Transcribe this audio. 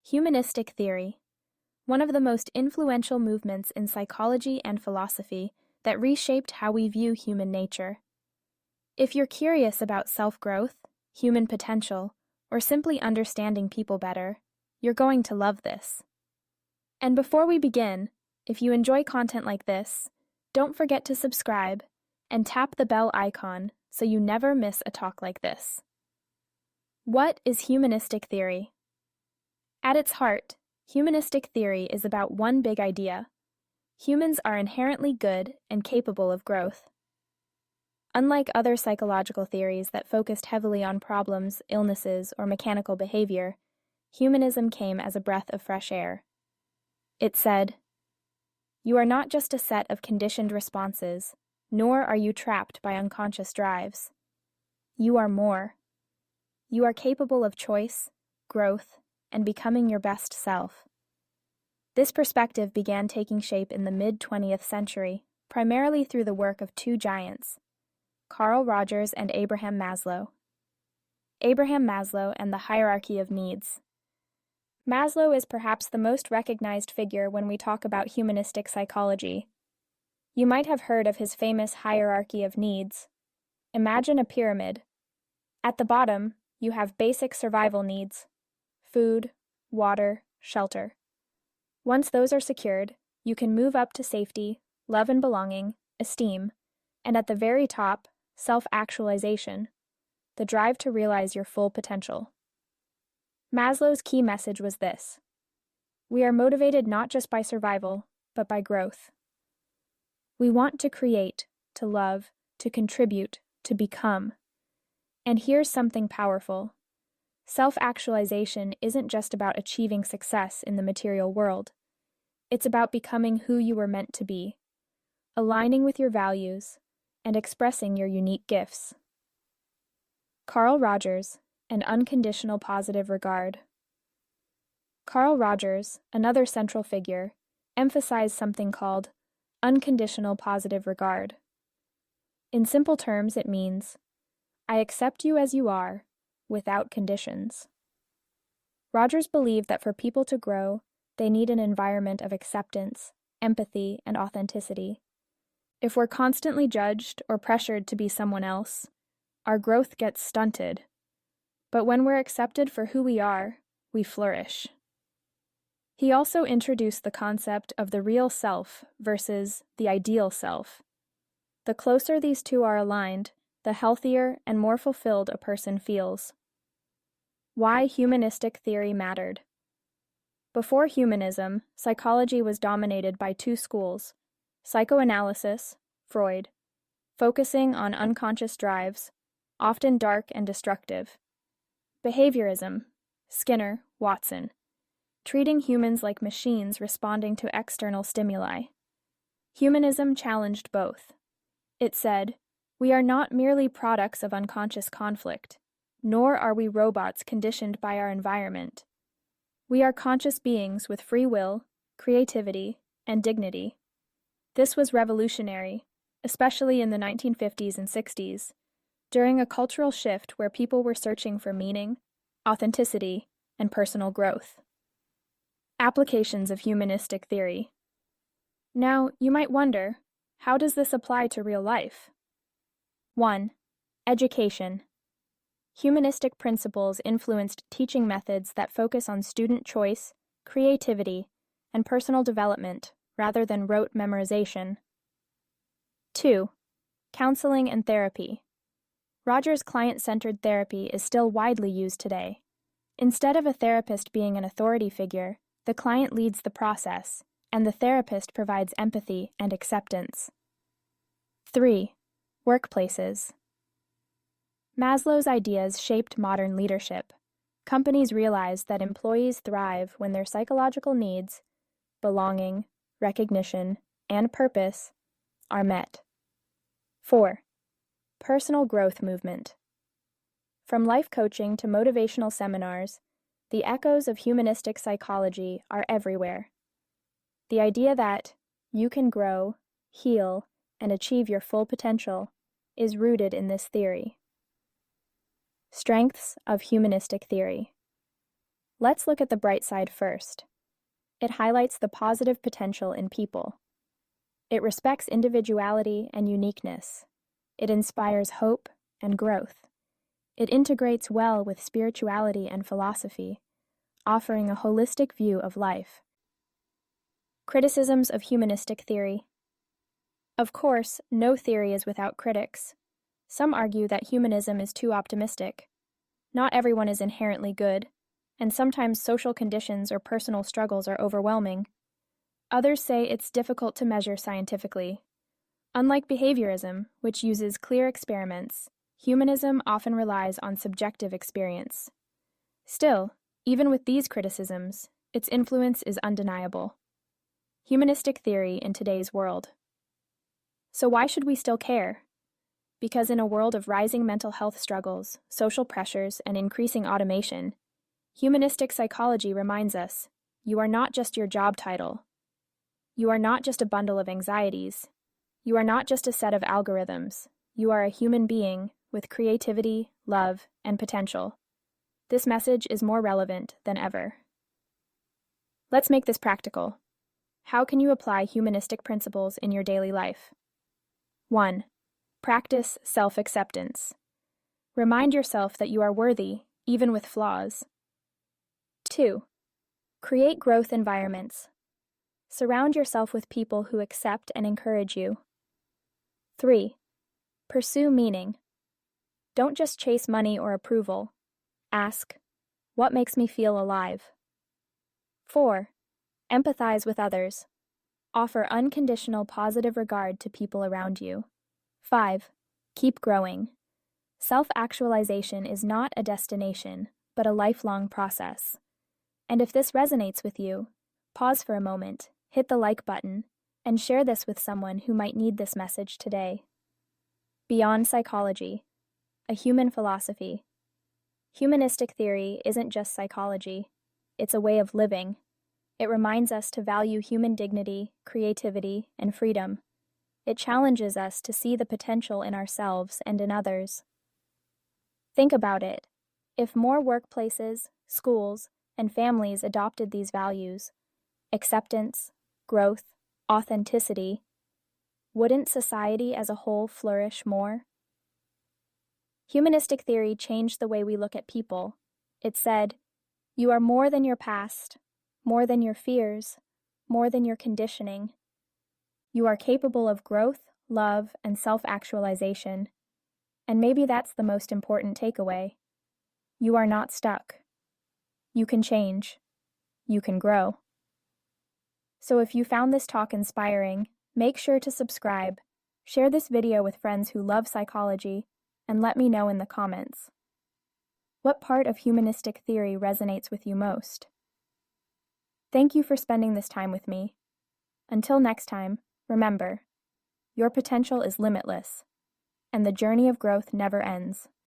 Humanistic theory, one of the most influential movements in psychology and philosophy that reshaped how we view human nature. If you're curious about self-growth, human potential, or simply understanding people better, you're going to love this. And before we begin, if you enjoy content like this, don't forget to subscribe and tap the bell icon so you never miss a talk like this. What is humanistic theory? At its heart, humanistic theory is about one big idea. Humans are inherently good and capable of growth. Unlike other psychological theories that focused heavily on problems, illnesses, or mechanical behavior, humanism came as a breath of fresh air. It said, "You are not just a set of conditioned responses, nor are you trapped by unconscious drives. You are more. You are capable of choice, growth, and becoming your best self." This perspective began taking shape in the mid-20th century, primarily through the work of two giants, Carl Rogers and Abraham Maslow. Abraham Maslow and the hierarchy of needs. Maslow is perhaps the most recognized figure when we talk about humanistic psychology. You might have heard of his famous hierarchy of needs. Imagine a pyramid. At the bottom, you have basic survival needs: food, water, shelter. Once those are secured, you can move up to safety, love and belonging, esteem, and at the very top, self-actualization, the drive to realize your full potential. Maslow's key message was this: we are motivated not just by survival, but by growth. We want to create, to love, to contribute, to become. And here's something powerful. Self-actualization isn't just about achieving success in the material world. It's about becoming who you were meant to be, aligning with your values, and expressing your unique gifts. Carl Rogers, an unconditional positive regard. Carl Rogers, another central figure, emphasized something called unconditional positive regard. In simple terms, it means, I accept you as you are, without conditions. Rogers believed that for people to grow, they need an environment of acceptance, empathy, and authenticity. If we're constantly judged or pressured to be someone else, our growth gets stunted. But when we're accepted for who we are, we flourish. He also introduced the concept of the real self versus the ideal self. The closer these two are aligned, the healthier and more fulfilled a person feels. Why humanistic theory mattered. Before humanism, psychology was dominated by two schools: psychoanalysis, Freud, focusing on unconscious drives, often dark and destructive; behaviorism, Skinner, Watson, treating humans like machines responding to external stimuli. Humanism challenged both. It said, we are not merely products of unconscious conflict, nor are we robots conditioned by our environment. We are conscious beings with free will, creativity, and dignity. This was revolutionary, especially in the 1950s and 60s, during a cultural shift where people were searching for meaning, authenticity, and personal growth. Applications of humanistic theory. Now, you might wonder, how does this apply to real life? 1. Education. Humanistic principles influenced teaching methods that focus on student choice, creativity, and personal development rather than rote memorization. 2. Counseling and therapy. Rogers' client-centered therapy is still widely used today. Instead of a therapist being an authority figure, the client leads the process, and the therapist provides empathy and acceptance. 3. Workplaces. Maslow's ideas shaped modern leadership. Companies realized that employees thrive when their psychological needs, belonging, recognition, and purpose, are met. 4. Personal growth movement. From life coaching to motivational seminars, the echoes of humanistic psychology are everywhere. The idea that you can grow, heal, and achieve your full potential is rooted in this theory. Strengths of humanistic theory. Let's look at the bright side first. It highlights the positive potential in people. It respects individuality and uniqueness. It inspires hope and growth. It integrates well with spirituality and philosophy, offering a holistic view of life. Criticisms of humanistic theory. Of course, no theory is without critics. Some argue that humanism is too optimistic. Not everyone is inherently good, and sometimes social conditions or personal struggles are overwhelming. Others say it's difficult to measure scientifically. Unlike behaviorism, which uses clear experiments, humanism often relies on subjective experience. Still, even with these criticisms, its influence is undeniable. Humanistic theory in today's world. So why should we still care? Because in a world of rising mental health struggles, social pressures, and increasing automation, humanistic psychology reminds us, you are not just your job title. You are not just a bundle of anxieties. You are not just a set of algorithms. You are a human being with creativity, love, and potential. This message is more relevant than ever. Let's make this practical. How can you apply humanistic principles in your daily life? 1. Practice self-acceptance. Remind yourself that you are worthy, even with flaws. 2. Create growth environments. Surround yourself with people who accept and encourage you. 3. Pursue meaning. Don't just chase money or approval. Ask, what makes me feel alive? 4. Empathize with others. Offer unconditional positive regard to people around you. 5. Keep growing. Self-actualization is not a destination, but a lifelong process. And if this resonates with you, pause for a moment, hit the like button, and share this with someone who might need this message today. Beyond psychology, a human philosophy. Humanistic theory isn't just psychology, it's a way of living. It reminds us to value human dignity, creativity, and freedom. It challenges us to see the potential in ourselves and in others. Think about it. If more workplaces, schools, and families adopted these values, acceptance, growth, authenticity, wouldn't society as a whole flourish more? Humanistic theory changed the way we look at people. It said, you are more than your past, more than your fears, more than your conditioning. You are capable of growth, love, and self-actualization. And maybe that's the most important takeaway. You are not stuck. You can change. You can grow. So if you found this talk inspiring, make sure to subscribe, share this video with friends who love psychology, and let me know in the comments. What part of humanistic theory resonates with you most? Thank you for spending this time with me. Until next time, remember, your potential is limitless, and the journey of growth never ends.